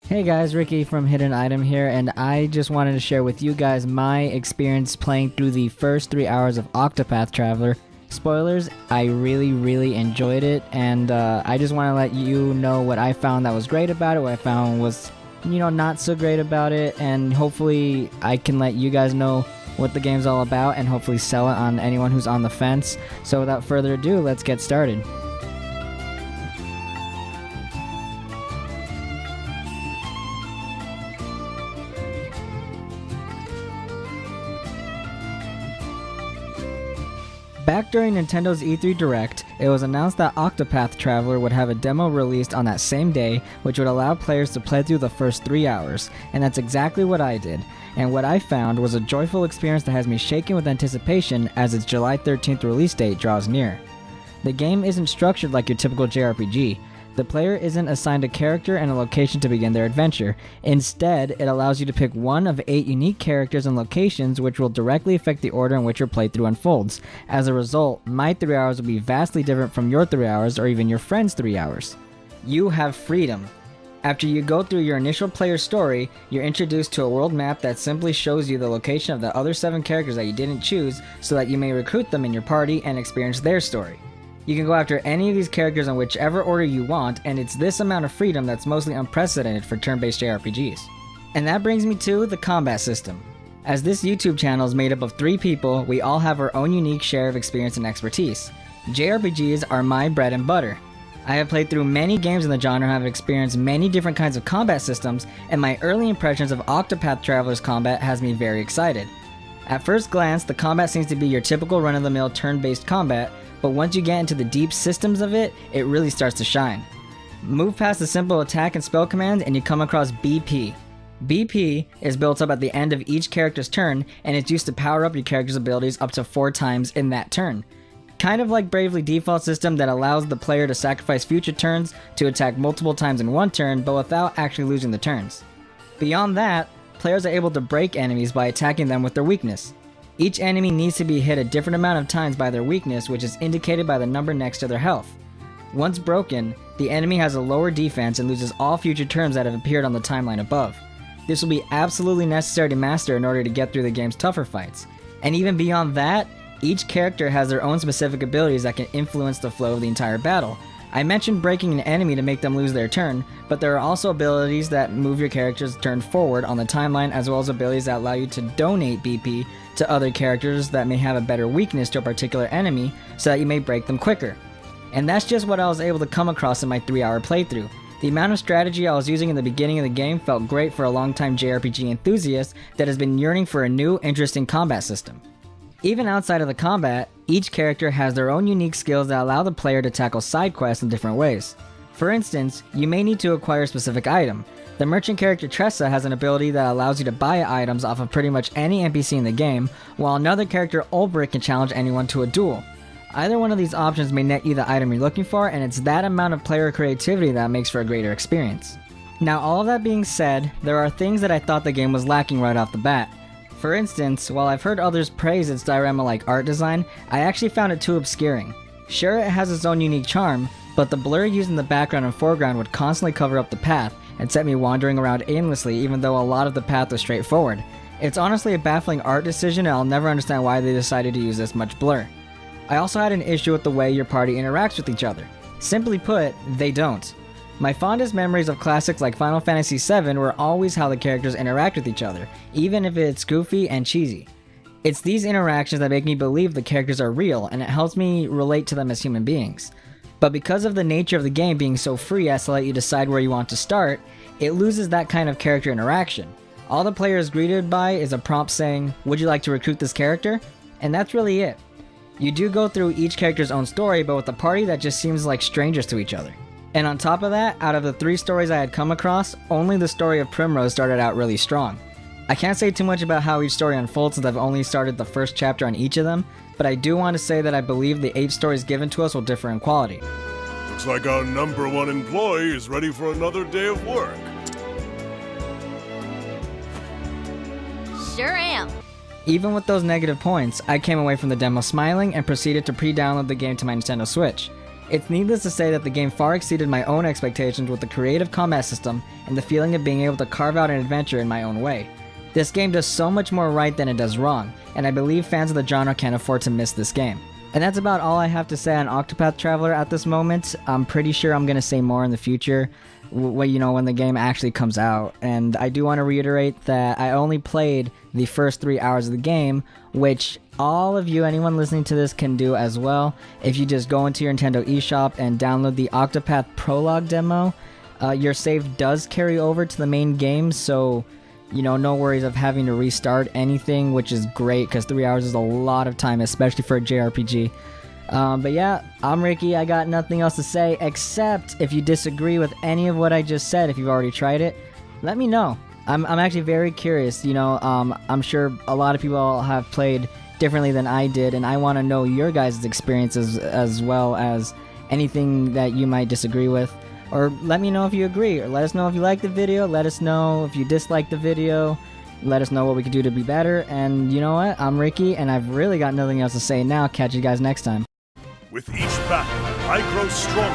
Hey guys, Ricky from Hidden Item here, and I just wanted to share with you guys my experience playing through the first 3 hours of Octopath Traveler. Spoilers, I really enjoyed it, and I just want to let you know what I found that was great about it, what I found was, not so great about it, and hopefully I can let you guys know what the game's all about and hopefully sell it on anyone who's on the fence. So without further ado, let's get started. Back during Nintendo's E3 Direct, it was announced that Octopath Traveler would have a demo released on that same day, which would allow players to play through the first 3 hours, and that's exactly what I did. And what I found was a joyful experience that has me shaking with anticipation as its July 13th release date draws near. The game isn't structured like your typical JRPG. The player isn't assigned a character and a location to begin their adventure. Instead, it allows you to pick one of 8 unique characters and locations which will directly affect the order in which your playthrough unfolds. As a result, my 3 hours will be vastly different from your 3 hours or even your friend's 3 hours. You have freedom. After you go through your initial player story, you're introduced to a world map that simply shows you the location of the other 7 characters that you didn't choose so that you may recruit them in your party and experience their story. You can go after any of these characters in whichever order you want, and it's this amount of freedom that's mostly unprecedented for turn-based JRPGs. And that brings me to the combat system. As this YouTube channel is made up of 3 people, we all have our own unique share of experience and expertise. JRPGs are my bread and butter. I have played through many games in the genre and have experienced many different kinds of combat systems, and my early impressions of Octopath Traveler's combat has me very excited. At first glance, the combat seems to be your typical run-of-the-mill turn-based combat, but once you get into the deep systems of it, it really starts to shine. Move past the simple attack and spell commands and you come across BP. BP is built up at the end of each character's turn, and it's used to power up your character's abilities up to 4 times in that turn. Kind of like Bravely Default system that allows the player to sacrifice future turns to attack multiple times in one turn, but without actually losing the turns. Beyond that, players are able to break enemies by attacking them with their weakness. Each enemy needs to be hit a different amount of times by their weakness, which is indicated by the number next to their health. Once broken, the enemy has a lower defense and loses all future turns that have appeared on the timeline above. This will be absolutely necessary to master in order to get through the game's tougher fights. And even beyond that, each character has their own specific abilities that can influence the flow of the entire battle. I mentioned breaking an enemy to make them lose their turn, but there are also abilities that move your character's turn forward on the timeline, as well as abilities that allow you to donate BP to other characters that may have a better weakness to a particular enemy so that you may break them quicker. And that's just what I was able to come across in my 3-hour playthrough. The amount of strategy I was using in the beginning of the game felt great for a long-time JRPG enthusiast that has been yearning for a new, interesting combat system. Even outside of the combat, each character has their own unique skills that allow the player to tackle side quests in different ways. For instance, you may need to acquire a specific item. The merchant character Tressa has an ability that allows you to buy items off of pretty much any NPC in the game, while another character Ulbrich can challenge anyone to a duel. Either one of these options may net you the item you're looking for, and it's that amount of player creativity that makes for a greater experience. Now, all of that being said, there are things that I thought the game was lacking right off the bat. For instance, while I've heard others praise its diorama-like art design, I actually found it too obscuring. Sure, it has its own unique charm, but the blur used in the background and foreground would constantly cover up the path and set me wandering around aimlessly, even though a lot of the path was straightforward. It's honestly a baffling art decision, and I'll never understand why they decided to use this much blur. I also had an issue with the way your party interacts with each other. Simply put, they don't. My fondest memories of classics like Final Fantasy VII were always how the characters interact with each other, even if it's goofy and cheesy. It's these interactions that make me believe the characters are real, and it helps me relate to them as human beings. But because of the nature of the game being so free as to let you decide where you want to start, it loses that kind of character interaction. All the player is greeted by is a prompt saying, "Would you like to recruit this character?" And that's really it. You do go through each character's own story, but with a party that just seems like strangers to each other. And on top of that, out of the 3 stories I had come across, only the story of Primrose started out really strong. I can't say too much about how each story unfolds since I've only started the first chapter on each of them, but I do want to say that I believe the 8 stories given to us will differ in quality. Looks like our #1 employee is ready for another day of work. Sure am. Even with those negative points, I came away from the demo smiling and proceeded to pre-download the game to my Nintendo Switch. It's needless to say that the game far exceeded my own expectations with the creative combat system and the feeling of being able to carve out an adventure in my own way. This game does so much more right than it does wrong, and I believe fans of the genre can't afford to miss this game. And that's about all I have to say on Octopath Traveler at this moment. I'm pretty sure I'm going to say more in the future, when the game actually comes out. And I do want to reiterate that I only played the first 3 hours of the game, which all of you, anyone listening to this, can do as well. If you just go into your Nintendo eShop and download the Octopath Prologue demo, your save does carry over to the main game, so no worries of having to restart anything, which is great because 3 hours is a lot of time, especially for a JRPG. But yeah, I'm Ricky. I got nothing else to say except if you disagree with any of what I just said, if you've already tried it, let me know. I'm actually very curious. I'm sure a lot of people have played differently than I did, and I want to know your guys' experiences as well as anything that you might disagree with. Or let me know if you agree, or let us know if you like the video, let us know if you dislike the video, let us know what we could do to be better, and you know what, I'm Ricky, and I've really got nothing else to say now. Catch you guys next time. With each battle, I grow stronger.